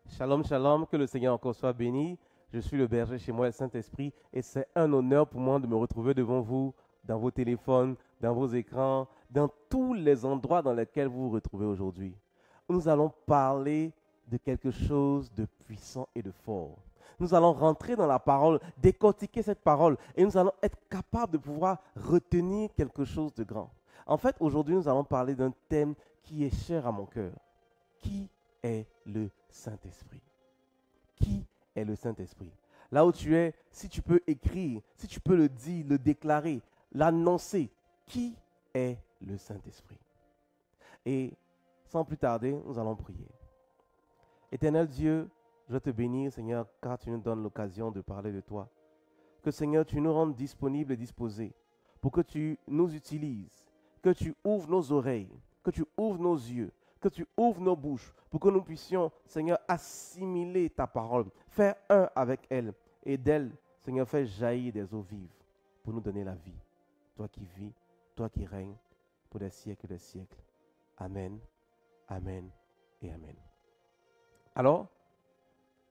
Shalom, shalom, que le Seigneur encore soit béni. Je suis le berger chez moi, le Saint-Esprit, et c'est un honneur pour moi de me retrouver devant vous, dans vos téléphones, dans vos écrans, dans tous les endroits dans lesquels vous vous retrouvez aujourd'hui. Nous allons parler de quelque chose de puissant et de fort. Nous allons rentrer dans la parole, décortiquer cette parole, et nous allons être capables de pouvoir retenir quelque chose de grand. En fait, aujourd'hui, nous allons parler d'un thème qui est cher à mon cœur. Qui est le Saint-Esprit? Qui est le Saint-Esprit? Là où tu es, si tu peux écrire, si tu peux le dire, le déclarer, l'annoncer, qui est le Saint-Esprit? Et sans plus tarder, nous allons prier. Éternel Dieu, je veux te bénir, Seigneur, car tu nous donnes l'occasion de parler de toi. Que, Seigneur, tu nous rendes disponibles et disposés pour que tu nous utilises, que tu ouvres nos oreilles, que tu ouvres nos yeux, que tu ouvres nos bouches pour que nous puissions, Seigneur, assimiler ta parole, faire un avec elle et d'elle, Seigneur, faire jaillir des eaux vives pour nous donner la vie. Toi qui vis, toi qui règnes pour des siècles et des siècles. Amen, amen et amen. Alors,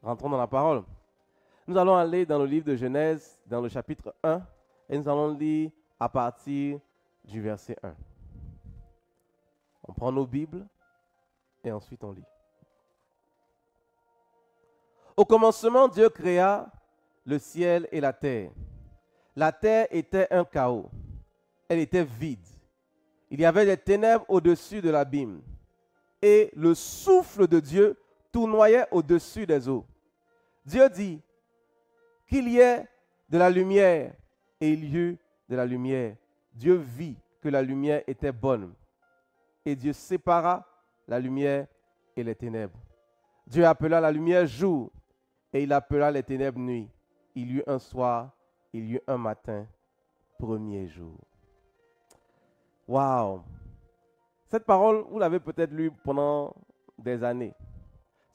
rentrons dans la parole. Nous allons aller dans le livre de Genèse, dans le chapitre 1, et nous allons lire à partir du verset 1. On prend nos Bibles et ensuite on lit. Au commencement, Dieu créa le ciel et la terre. La terre était un chaos. Elle était vide. Il y avait des ténèbres au-dessus de l'abîme. Et le souffle de Dieu tournoyait au-dessus des eaux. Dieu dit qu'il y ait de la lumière, et il y eut de la lumière. Dieu vit que la lumière était bonne. Et Dieu sépara la lumière et les ténèbres. Dieu appela la lumière jour, et il appela les ténèbres nuit. Il y eut un soir, il y eut un matin, premier jour. Waouh! Cette parole, vous l'avez peut-être lue pendant des années.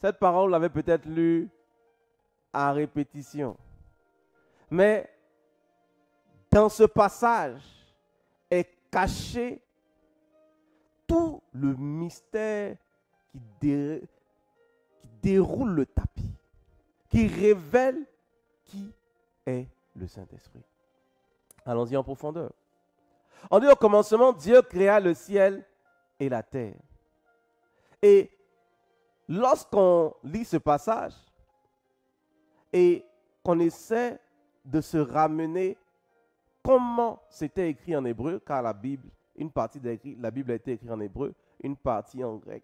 Cette parole, vous l'avez peut-être lue à répétition. Mais dans ce passage est caché tout le mystère qui déroule le tapis, qui révèle qui est le Saint-Esprit. Allons-y en profondeur. On dit au commencement, Dieu créa le ciel et la terre. Et lorsqu'on lit ce passage et qu'on essaie de se ramener comment c'était écrit en hébreu, car la Bible, une partie de la Bible a été écrite en hébreu, une partie en grec.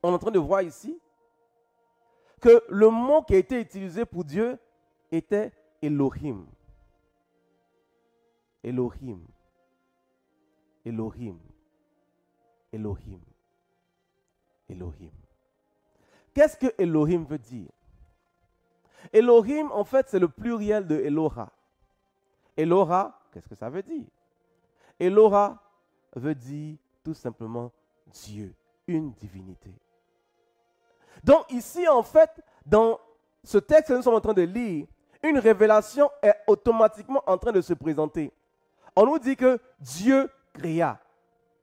On est en train de voir ici que le mot qui a été utilisé pour Dieu était Elohim. Elohim. Elohim. Elohim. Elohim. Qu'est-ce que Elohim veut dire? Elohim, en fait, c'est le pluriel de Eloha. Eloha, qu'est-ce que ça veut dire? Eloha veut dire tout simplement Dieu, une divinité. Donc ici, en fait, dans ce texte que nous sommes en train de lire, une révélation est automatiquement en train de se présenter. On nous dit que Dieu créa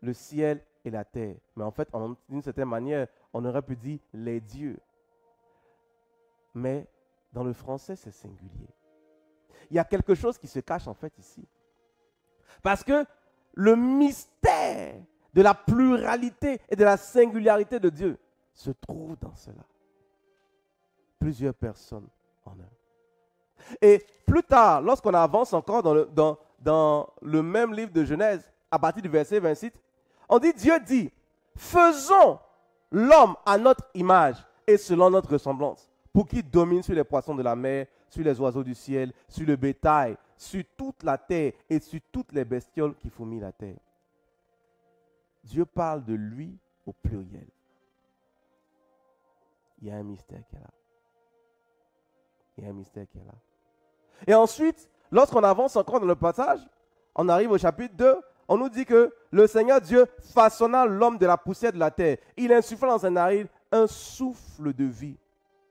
le ciel et la terre. Mais en fait, d'une certaine manière, on aurait pu dire les dieux. Mais dans le français, c'est singulier. Il y a quelque chose qui se cache en fait ici. Parce que le mystère de la pluralité et de la singularité de Dieu se trouve dans cela. Plusieurs personnes en un. Et plus tard, lorsqu'on avance encore dans le même livre de Genèse, à partir du verset 28, on dit, Dieu dit, faisons l'homme à notre image et selon notre ressemblance, pour qu'il domine sur les poissons de la mer, sur les oiseaux du ciel, sur le bétail, sur toute la terre et sur toutes les bestioles qui fourmillent la terre. Dieu parle de lui au pluriel. Il y a un mystère qui est là. Il y a un mystère qui est là. Et ensuite, lorsqu'on avance encore dans le passage, on arrive au chapitre 2, on nous dit que le Seigneur Dieu façonna l'homme de la poussière de la terre. Il insuffla dans ses narines un souffle de vie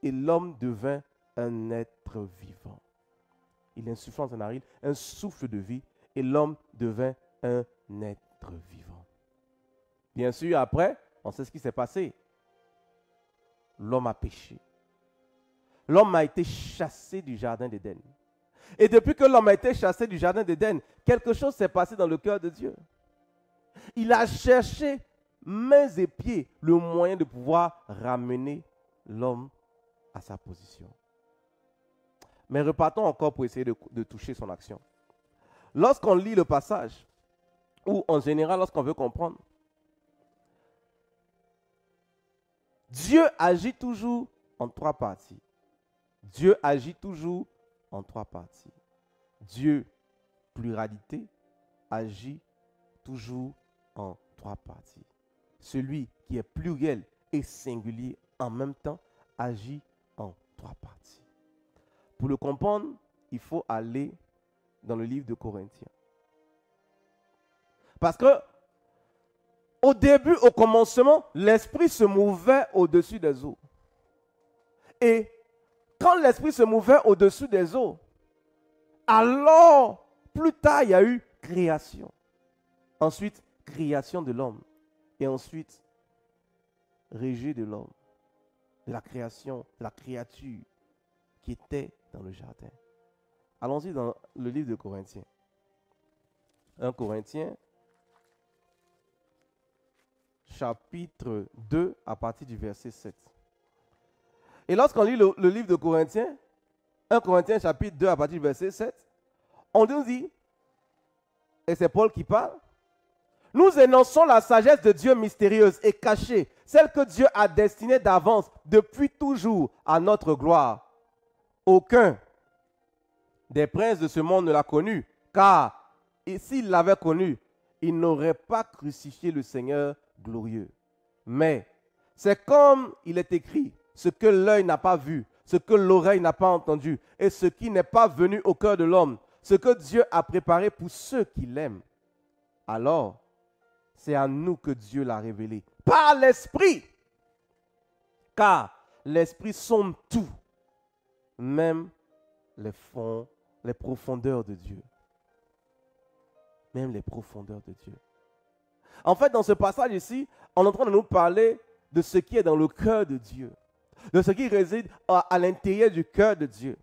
et l'homme devint un être vivant. Il insuffla dans ses narines un souffle de vie et l'homme devint un être vivant. Bien sûr, après, on sait ce qui s'est passé. l'homme a péché. L'homme a été chassé du jardin d'Éden. Et depuis que l'homme a été chassé du jardin d'Éden, quelque chose s'est passé dans le cœur de Dieu. Il a cherché mains et pieds le moyen de pouvoir ramener l'homme à sa position. Mais repartons encore pour essayer de toucher son action. Lorsqu'on lit le passage, ou en général lorsqu'on veut comprendre, Dieu agit toujours en trois parties. Dieu agit toujours en trois parties. Dieu, pluralité, agit toujours en trois parties. Celui qui est pluriel et singulier en même temps agit en trois parties. Pour le comprendre, il faut aller dans le livre de Corinthiens. Parce que au début, au commencement, l'esprit se mouvait au-dessus des eaux. Et quand l'esprit se mouvait au-dessus des eaux, alors plus tard, il y a eu création. Ensuite, création de l'homme. Et ensuite, rejet de l'homme, de la création, de la créature qui était dans le jardin. Allons-y dans le livre de Corinthiens. 1 Corinthiens, chapitre 2, à partir du verset 7. Et lorsqu'on lit le livre de Corinthiens, 1 Corinthiens, chapitre 2, à partir du verset 7, on nous dit, et c'est Paul qui parle, nous énonçons la sagesse de Dieu mystérieuse et cachée, celle que Dieu a destinée d'avance depuis toujours à notre gloire. Aucun des princes de ce monde ne l'a connue, car s'il l'avait connue, il n'aurait pas crucifié le Seigneur glorieux. Mais c'est comme il est écrit, ce que l'œil n'a pas vu, ce que l'oreille n'a pas entendu, et ce qui n'est pas venu au cœur de l'homme, ce que Dieu a préparé pour ceux qui l'aiment. Alors, c'est à nous que Dieu l'a révélé, par l'Esprit. Car l'Esprit sonde tout, même les profondeurs de Dieu. Même les profondeurs de Dieu. En fait, dans ce passage ici, on est en train de nous parler de ce qui est dans le cœur de Dieu, de ce qui réside à l'intérieur du cœur de Dieu.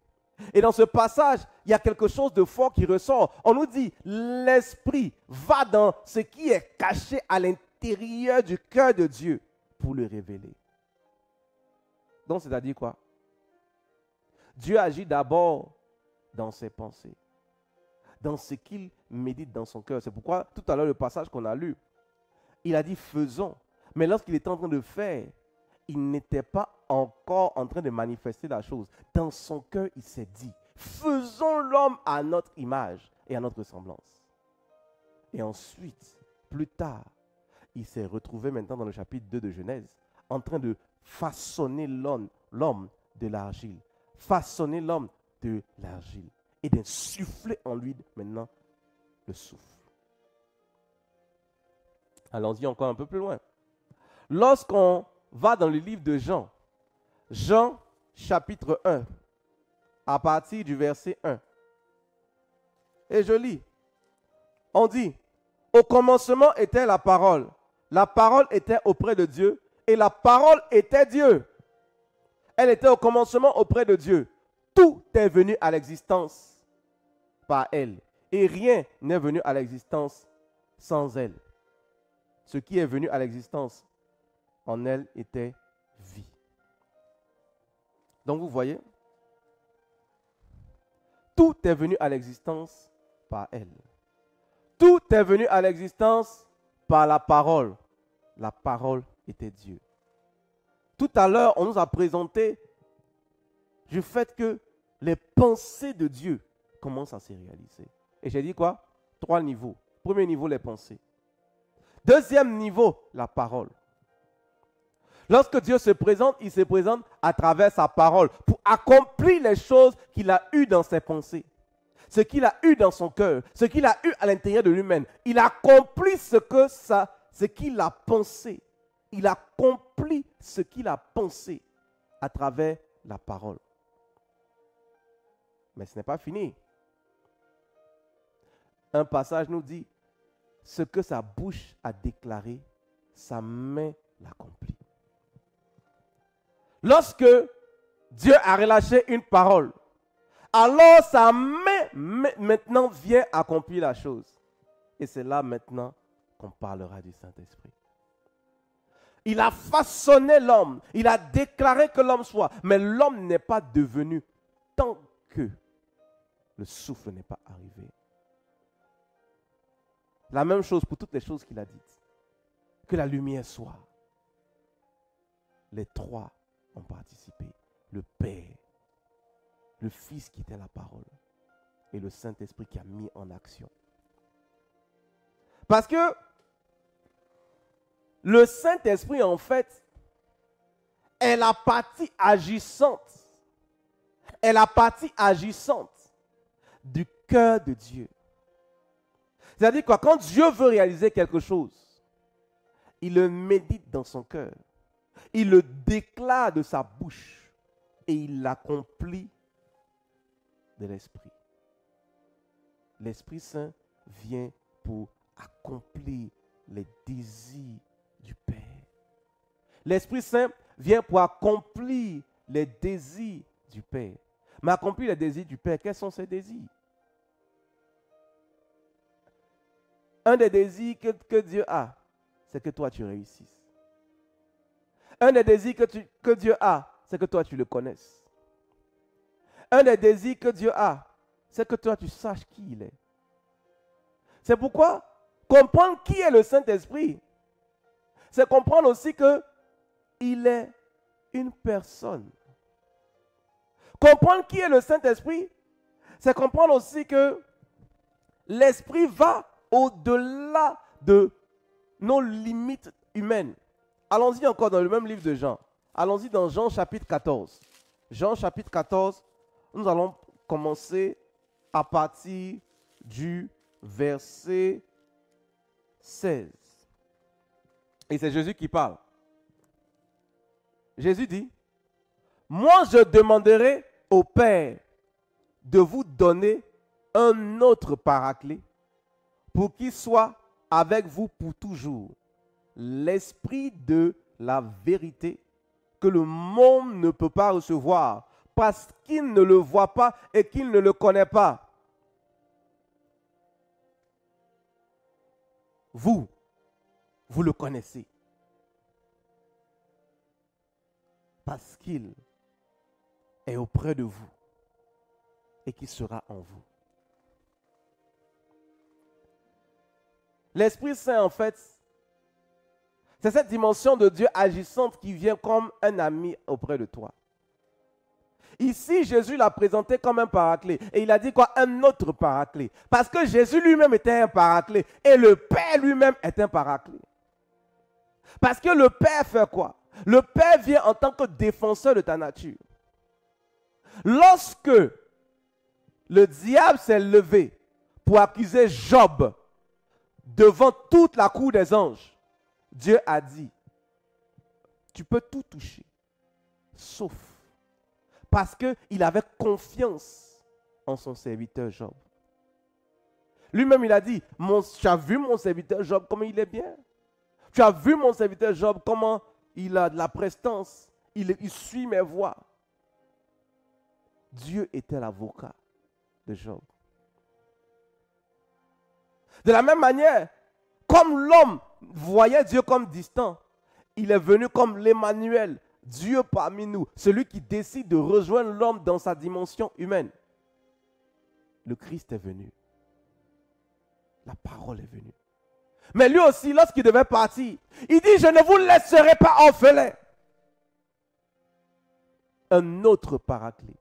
Et dans ce passage, il y a quelque chose de fort qui ressort. On nous dit, l'Esprit va dans ce qui est caché à l'intérieur du cœur de Dieu pour le révéler. Donc, c'est-à-dire quoi? Dieu agit d'abord dans ses pensées, dans ce qu'il médite dans son cœur. C'est pourquoi, tout à l'heure, le passage qu'on a lu, il a dit faisons. Mais lorsqu'il était en train de faire, il n'était pas encore en train de manifester la chose. Dans son cœur, il s'est dit, faisons l'homme à notre image et à notre ressemblance. Et ensuite, plus tard, il s'est retrouvé maintenant dans le chapitre 2 de Genèse, en train de façonner l'homme de l'argile. Façonner l'homme de l'argile. Et d'insuffler en lui maintenant le souffle. Allons-y encore un peu plus loin. Lorsqu'on va dans le livre de Jean, Jean chapitre 1, à partir du verset 1. Et je lis. On dit, au commencement était la parole était auprès de Dieu, et la parole était Dieu. Elle était au commencement auprès de Dieu. Tout est venu à l'existence par elle, et rien n'est venu à l'existence sans elle. Ce qui est venu à l'existence, en elle était vie. Donc vous voyez, tout est venu à l'existence par elle. Tout est venu à l'existence par la parole. La parole était Dieu. Tout à l'heure, on nous a présenté du fait que les pensées de Dieu commencent à se réaliser. Et j'ai dit quoi? 3 niveaux. Premier niveau, les pensées. Deuxième niveau, la parole. Lorsque Dieu se présente, il se présente à travers sa parole pour accomplir les choses qu'il a eues dans ses pensées. Ce qu'il a eu dans son cœur, ce qu'il a eu à l'intérieur de lui-même. Il accomplit ce qu'il a pensé. Il accomplit ce qu'il a pensé à travers la parole. Mais ce n'est pas fini. Un passage nous dit, ce que sa bouche a déclaré, sa main l'accomplit. Lorsque Dieu a relâché une parole, alors sa main maintenant vient accomplir la chose. Et c'est là maintenant qu'on parlera du Saint-Esprit. Il a façonné l'homme, il a déclaré que l'homme soit, mais l'homme n'est pas devenu tant que le souffle n'est pas arrivé. La même chose pour toutes les choses qu'il a dites. Que la lumière soit. Les trois ont participé. Le Père, le Fils qui était la parole et le Saint-Esprit qui a mis en action. Parce que le Saint-Esprit, en fait, est la partie agissante. Est la partie agissante du cœur de Dieu. C'est-à-dire que quand Dieu veut réaliser quelque chose, il le médite dans son cœur. Il le déclare de sa bouche et il l'accomplit de l'Esprit. L'Esprit Saint vient pour accomplir les désirs du Père. L'Esprit Saint vient pour accomplir les désirs du Père. Mais accomplir les désirs du Père, quels sont ces désirs? Un des désirs que Dieu a, c'est que toi tu réussisses. Un des désirs que Dieu a, c'est que toi tu le connaisses. Un des désirs que Dieu a, c'est que toi tu saches qui il est. C'est pourquoi comprendre qui est le Saint-Esprit, c'est comprendre aussi qu'il est une personne. Comprendre qui est le Saint-Esprit, c'est comprendre aussi que l'Esprit va au-delà de nos limites humaines. Allons-y encore dans le même livre de Jean. Allons-y dans Jean chapitre 14. Jean chapitre 14, nous allons commencer à partir du verset 16. Et c'est Jésus qui parle. Jésus dit, « Moi je demanderai au Père de vous donner un autre paraclet pour qu'il soit avec vous pour toujours. L'esprit de la vérité que le monde ne peut pas recevoir parce qu'il ne le voit pas et qu'il ne le connaît pas. Vous le connaissez parce qu'il est auprès de vous et qu'il sera en vous. » L'Esprit Saint, en fait, c'est cette dimension de Dieu agissante qui vient comme un ami auprès de toi. Ici, Jésus l'a présenté comme un paraclet. Et il a dit quoi? Un autre paraclet. Parce que Jésus lui-même était un paraclet. Et le Père lui-même est un paraclet. Parce que le Père fait quoi? Le Père vient en tant que défenseur de ta nature. Lorsque le diable s'est levé pour accuser Job devant toute la cour des anges, Dieu a dit, tu peux tout toucher, sauf parce qu'il avait confiance en son serviteur Job. Lui-même, il a dit, tu as vu mon serviteur Job, comment il est bien. Tu as vu mon serviteur Job, comment il a de la prestance, il suit mes voies. Dieu était l'avocat de Job. De la même manière, comme l'homme voyait Dieu comme distant, il est venu comme l'Emmanuel, Dieu parmi nous, celui qui décide de rejoindre l'homme dans sa dimension humaine. Le Christ est venu. La parole est venue. Mais lui aussi, lorsqu'il devait partir, il dit, je ne vous laisserai pas orphelin. Un autre paraclet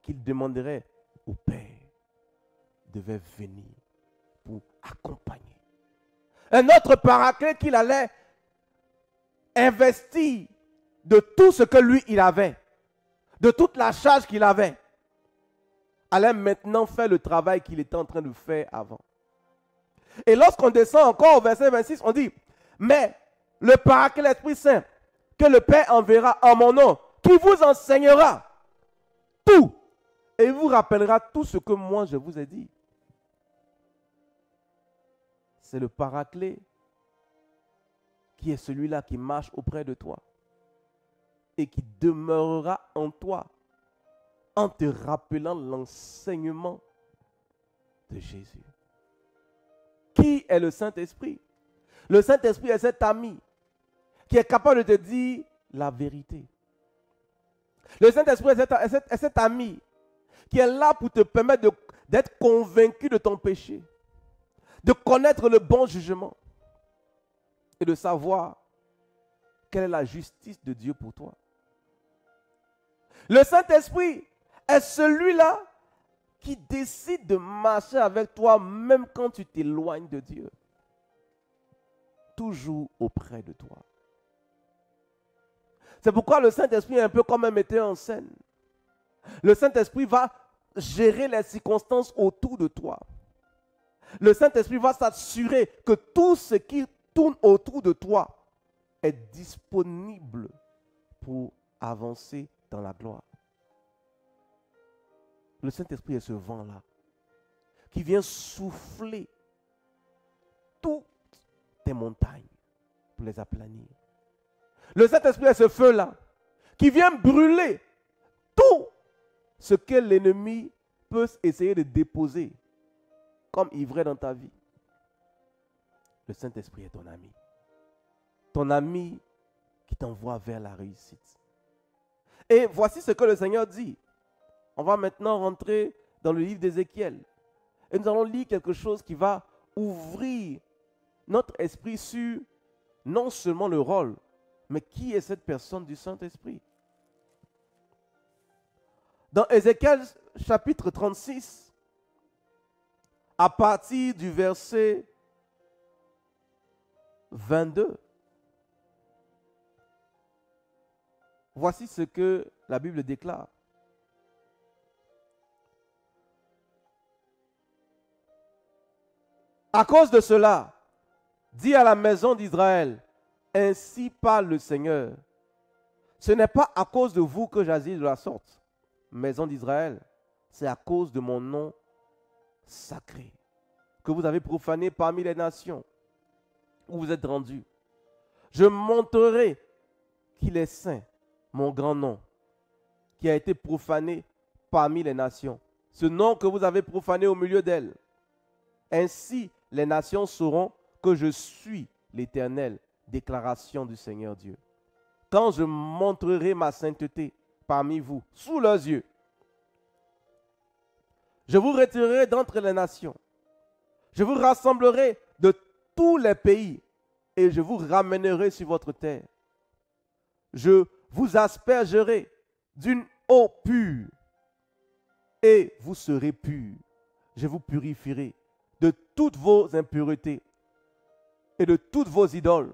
qu'il demanderait au Père devait venir pour accompagner. Un autre paraclet qu'il allait investir de tout ce que lui, il avait, de toute la charge qu'il avait, allait maintenant faire le travail qu'il était en train de faire avant. Et lorsqu'on descend encore au verset 26, on dit, mais le paraclet, l'Esprit Saint, que le Père enverra en mon nom, qui vous enseignera tout et vous rappellera tout ce que moi je vous ai dit. C'est le paraclet qui est celui-là qui marche auprès de toi. et qui demeurera en toi en te rappelant l'enseignement de Jésus. Qui est le Saint-Esprit? Le Saint-Esprit est cet ami qui est capable de te dire la vérité. Le Saint-Esprit est cet ami qui est là pour te permettre d'être convaincu de ton péché, de connaître le bon jugement et de savoir quelle est la justice de Dieu pour toi. Le Saint-Esprit est celui-là qui décide de marcher avec toi même quand tu t'éloignes de Dieu. Toujours auprès de toi. C'est pourquoi le Saint-Esprit est un peu comme un metteur en scène. Le Saint-Esprit va gérer les circonstances autour de toi. Le Saint-Esprit va s'assurer que tout ce qui tourne autour de toi est disponible pour avancer dans la gloire. Le Saint-Esprit est ce vent-là qui vient souffler toutes tes montagnes pour les aplanir. Le Saint-Esprit est ce feu-là qui vient brûler tout ce que l'ennemi peut essayer de déposer comme ivraie dans ta vie. Le Saint-Esprit est ton ami. Ton ami qui t'envoie vers la réussite. Et voici ce que le Seigneur dit. On va maintenant rentrer dans le livre d'Ézéchiel. Et nous allons lire quelque chose qui va ouvrir notre esprit sur non seulement le rôle, mais qui est cette personne du Saint-Esprit. Dans Ézéchiel chapitre 36, à partir du verset 22, voici ce que la Bible déclare. À cause de cela, dis à la maison d'Israël, ainsi parle le Seigneur. Ce n'est pas à cause de vous que j'agis de la sorte, maison d'Israël, c'est à cause de mon nom sacré, que vous avez profané parmi les nations où vous êtes rendus. Je montrerai qu'il est saint, mon grand nom, qui a été profané parmi les nations. Ce nom que vous avez profané au milieu d'elles. Ainsi, les nations sauront que je suis l'Éternel, déclaration du Seigneur Dieu. Quand je montrerai ma sainteté parmi vous, sous leurs yeux, je vous retirerai d'entre les nations. Je vous rassemblerai de tous les pays et je vous ramènerai sur votre terre. Je vous aspergerai d'une eau pure et vous serez purs. Je vous purifierai de toutes vos impuretés et de toutes vos idoles.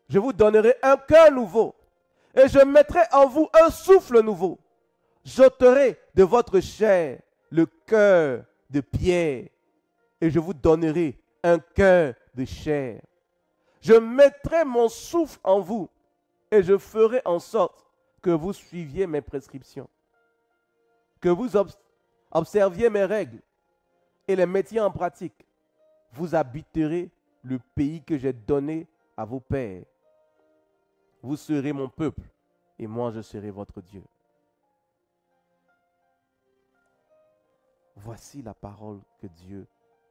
Je vous donnerai un cœur nouveau et je mettrai en vous un souffle nouveau. J'ôterai de votre chair le cœur de pierre et je vous donnerai un cœur de chair. Je mettrai mon souffle en vous et je ferai en sorte que vous suiviez mes prescriptions, que vous observiez mes règles et les mettiez en pratique. Vous habiterez le pays que j'ai donné à vos pères. Vous serez mon peuple et moi je serai votre Dieu. Voici la parole que Dieu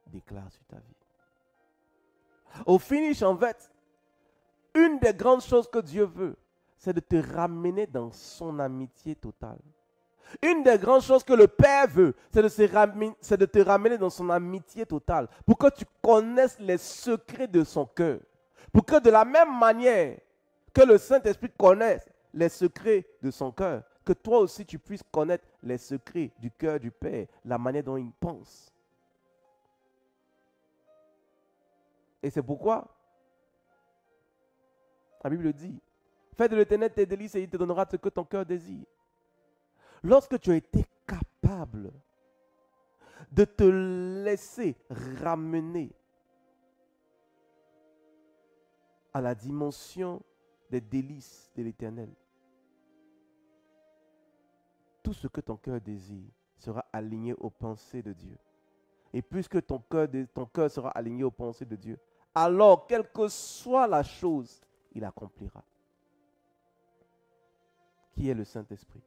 déclare sur ta vie. Au finish, en fait, une des grandes choses que Dieu veut, c'est de te ramener dans son amitié totale. Une des grandes choses que le Père veut, c'est de te ramener dans son amitié totale, pour que tu connaisses les secrets de son cœur. Pour que de la même manière que le Saint-Esprit connaisse les secrets de son cœur, que toi aussi tu puisses connaître les secrets du cœur du Père, la manière dont il pense. Et c'est pourquoi la Bible dit, fais de l'Éternel tes délices et il te donnera ce que ton cœur désire. Lorsque tu as été capable de te laisser ramener à la dimension des délices de l'Éternel, tout ce que ton cœur désire sera aligné aux pensées de Dieu. Et puisque ton cœur sera aligné aux pensées de Dieu, alors, quelle que soit la chose, il accomplira. qui est le Saint-Esprit.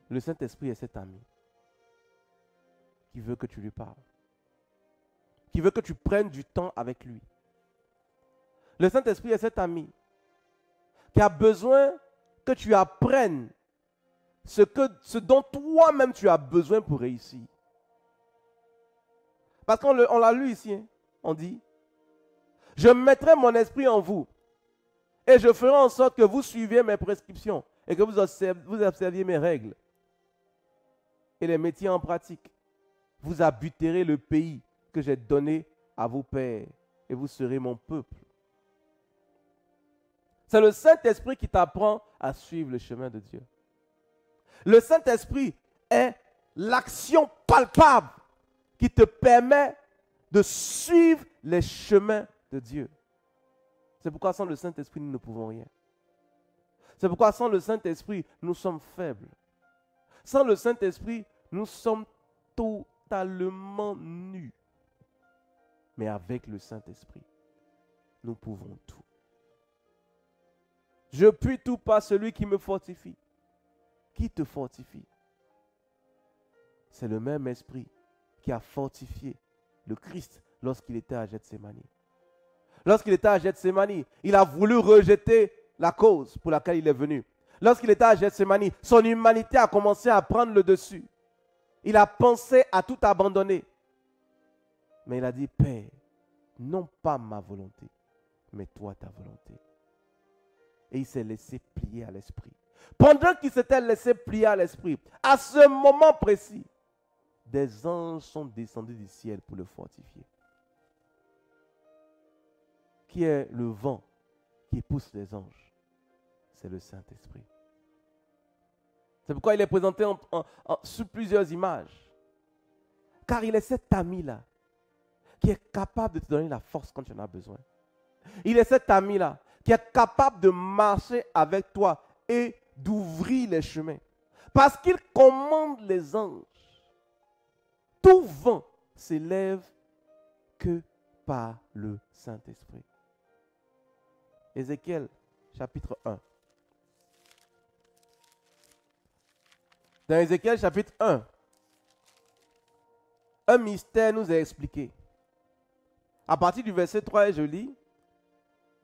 Le Saint-Esprit est cet ami qui veut que tu lui parles, qui veut que tu prennes du temps avec lui. Le Saint-Esprit est cet ami qui a besoin que tu apprennes ce dont toi-même tu as besoin pour réussir. Parce qu'on l'a lu ici, hein, on dit, je mettrai mon esprit en vous et je ferai en sorte que vous suiviez mes prescriptions et que vous observiez mes règles et les mettiez en pratique. Vous habiterez le pays que j'ai donné à vos pères et vous serez mon peuple. C'est le Saint-Esprit qui t'apprend à suivre le chemin de Dieu. Le Saint-Esprit est l'action palpable qui te permet de suivre les chemins de Dieu. C'est pourquoi sans le Saint-Esprit, nous ne pouvons rien. C'est pourquoi sans le Saint-Esprit, nous sommes faibles. Sans le Saint-Esprit, nous sommes totalement nus. Mais avec le Saint-Esprit, nous pouvons tout. Je puis tout par celui qui me fortifie. Qui te fortifie? C'est le même esprit qui a fortifié le Christ lorsqu'il était à Gethsémani. Lorsqu'il était à Gethsémani, il a voulu rejeter la cause pour laquelle il est venu. Lorsqu'il était à Gethsémani, son humanité a commencé à prendre le dessus. Il a pensé à tout abandonner. Mais il a dit, Père, non pas ma volonté, mais toi ta volonté. Et il s'est laissé plier à l'esprit. Pendant qu'il s'était laissé plier à l'esprit, à ce moment précis, des anges sont descendus du ciel pour le fortifier. Qui est le vent qui pousse les anges? C'est le Saint-Esprit. C'est pourquoi il est présenté sous plusieurs images. Car il est cet ami-là qui est capable de te donner la force quand tu en as besoin. Il est cet ami-là qui est capable de marcher avec toi et d'ouvrir les chemins. Parce qu'il commande les anges. Tout vent s'élève que par le Saint-Esprit. Ézéchiel, chapitre 1. Dans Ézéchiel, chapitre 1, un mystère nous est expliqué. À partir du verset 3, je lis.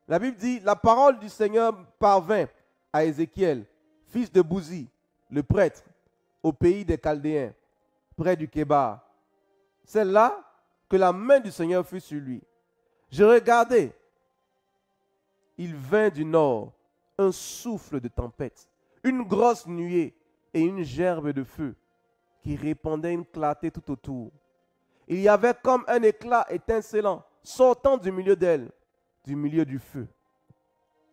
La Bible dit, la parole du Seigneur parvint à Ézéchiel, fils de Bouzi, le prêtre, au pays des Chaldéens, près du Kébar. C'est là que la main du Seigneur fut sur lui. Je regardai, il vint du nord, un souffle de tempête, une grosse nuée et une gerbe de feu qui répandait une clarté tout autour. Il y avait comme un éclat étincelant sortant du milieu d'elle, du milieu du feu.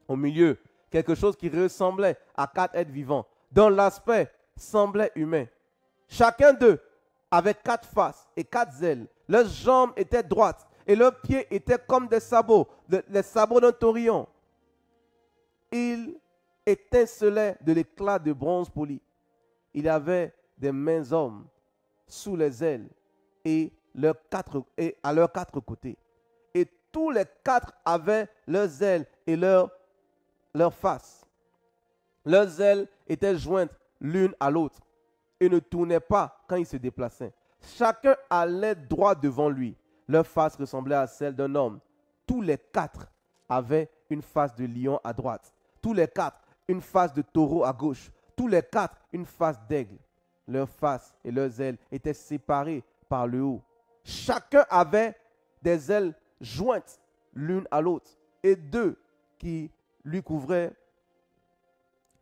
Au milieu, quelque chose qui ressemblait à 4 êtres vivants, dont l'aspect semblait humain. Chacun d'eux avait 4 faces et 4 ailes. Leurs jambes étaient droites et leurs pieds étaient comme des sabots, les sabots d'un taurillon. Ils étincelaient de l'éclat de bronze poli. Il avait des mains hommes sous les ailes et à leurs 4 côtés. Et tous les 4 avaient leurs ailes et leurs faces. Leurs ailes étaient jointes l'une à l'autre et ne tournaient pas quand ils se déplaçaient. Chacun allait droit devant lui. Leur face ressemblait à celle d'un homme. Tous les 4 avaient une face de lion à droite. Tous les 4, une face de taureau à gauche. Tous les 4, une face d'aigle. Leurs faces et leurs ailes étaient séparées par le haut. Chacun avait des ailes jointes l'une à l'autre et 2 qui lui couvraient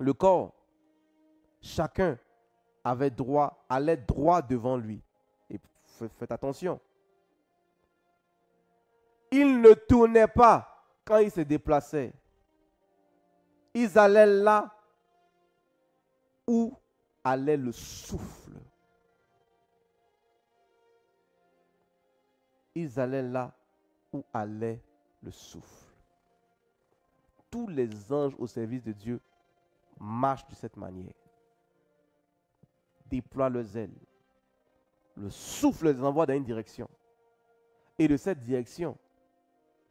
le corps. Chacun allait droit devant lui. Et faites attention. Ils ne tournaient pas quand ils se déplaçaient. Ils allaient là où allait le souffle. Ils allaient là où allait le souffle. Tous les anges au service de Dieu marchent de cette manière. Déploient leurs ailes. Le souffle les envoie dans une direction. Et de cette direction,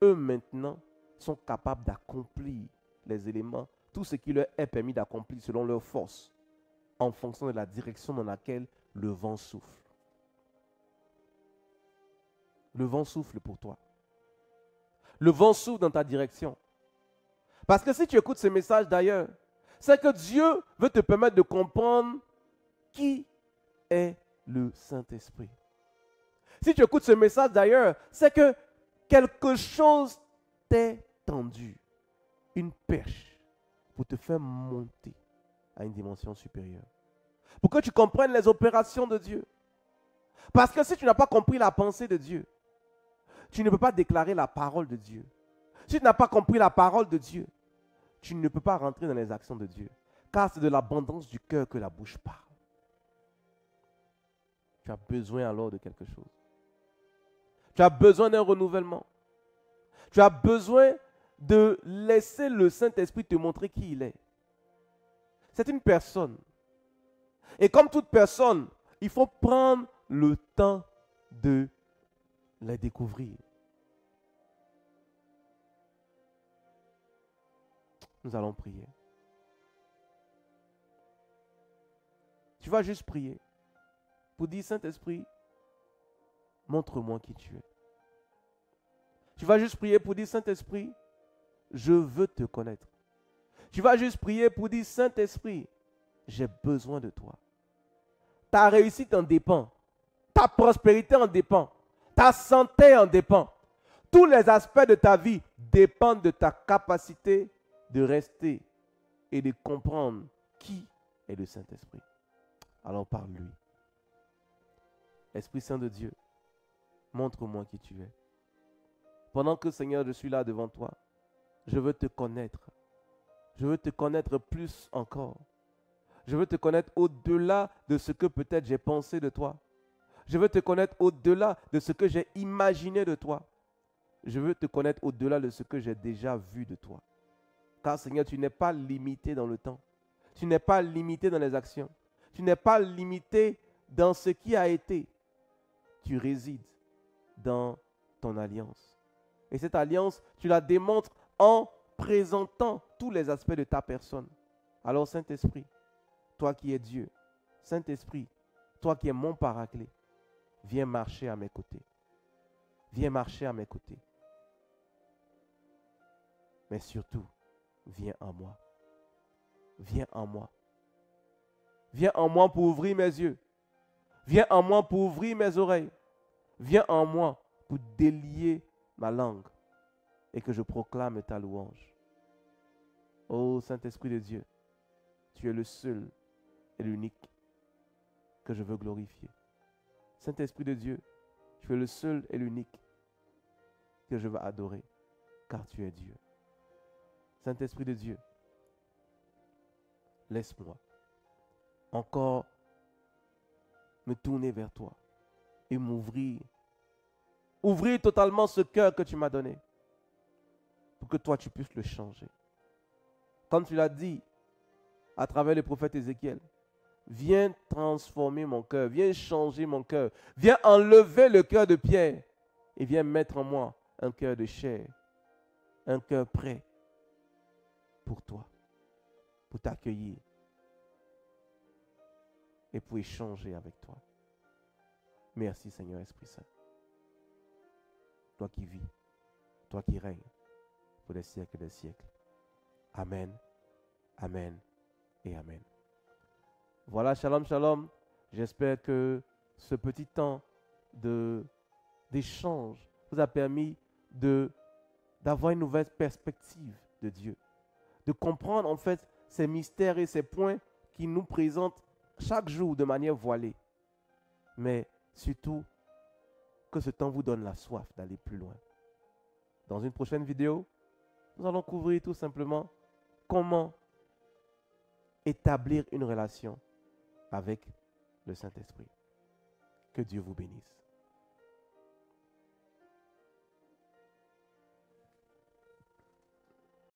eux maintenant sont capables d'accomplir les éléments tout ce qui leur est permis d'accomplir selon leur force, en fonction de la direction dans laquelle le vent souffle. Le vent souffle pour toi. Le vent souffle dans ta direction. Parce que si tu écoutes ce message d'ailleurs, c'est que Dieu veut te permettre de comprendre qui est le Saint-Esprit. Si tu écoutes ce message d'ailleurs, c'est que quelque chose t'est tendu. Une perche pour te faire monter à une dimension supérieure. Pour que tu comprennes les opérations de Dieu. Parce que si tu n'as pas compris la pensée de Dieu, tu ne peux pas déclarer la parole de Dieu. Si tu n'as pas compris la parole de Dieu, tu ne peux pas rentrer dans les actions de Dieu. Car c'est de l'abondance du cœur que la bouche parle. Tu as besoin alors de quelque chose. Tu as besoin d'un renouvellement. Tu as besoin de laisser le Saint-Esprit te montrer qui il est. C'est une personne. Et comme toute personne, il faut prendre le temps de la découvrir. Nous allons prier. Tu vas juste prier pour dire, Saint-Esprit, montre-moi qui tu es. Tu vas juste prier pour dire, Saint-Esprit, je veux te connaître. Tu vas juste prier pour dire, Saint-Esprit, j'ai besoin de toi. Ta réussite en dépend. Ta prospérité en dépend. Ta santé en dépend. Tous les aspects de ta vie dépendent de ta capacité de rester et de comprendre qui est le Saint-Esprit. Alors parle-lui. Esprit Saint de Dieu, montre-moi qui tu es. Pendant que, Seigneur, je suis là devant toi, je veux te connaître. Je veux te connaître plus encore. Je veux te connaître au-delà de ce que peut-être j'ai pensé de toi. Je veux te connaître au-delà de ce que j'ai imaginé de toi. Je veux te connaître au-delà de ce que j'ai déjà vu de toi. Car, Seigneur, tu n'es pas limité dans le temps. Tu n'es pas limité dans les actions. Tu n'es pas limité dans ce qui a été. Tu résides dans ton alliance. Et cette alliance, tu la démontres en présentant tous les aspects de ta personne. Alors, Saint-Esprit, toi qui es Dieu, Saint-Esprit, toi qui es mon paraclet, viens marcher à mes côtés. Viens marcher à mes côtés. Mais surtout, viens en moi. Viens en moi. Viens en moi pour ouvrir mes yeux. Viens en moi pour ouvrir mes oreilles. Viens en moi pour délier ma langue et que je proclame ta louange. Ô Saint-Esprit de Dieu, tu es le seul et l'unique que je veux glorifier. Saint-Esprit de Dieu, tu es le seul et l'unique que je veux adorer, car tu es Dieu. Saint-Esprit de Dieu, laisse-moi encore me tourner vers toi et m'ouvrir. Ouvrir totalement ce cœur que tu m'as donné pour que toi tu puisses le changer. Comme tu l'as dit à travers le prophète Ézéchiel, viens transformer mon cœur, viens changer mon cœur, viens enlever le cœur de pierre et viens mettre en moi un cœur de chair, un cœur prêt pour toi, pour t'accueillir et pour échanger avec toi. Merci Seigneur Esprit Saint. Toi qui vis, toi qui règnes pour les siècles des siècles. Amen, amen et amen. Voilà, shalom, shalom. J'espère que ce petit temps d'échange vous a permis d'avoir une nouvelle perspective de Dieu. De comprendre en fait ces mystères et ces points qui nous présentent chaque jour de manière voilée. Mais surtout, que ce temps vous donne la soif d'aller plus loin. Dans une prochaine vidéo, nous allons couvrir tout simplement comment établir une relation avec le Saint-Esprit. Que Dieu vous bénisse.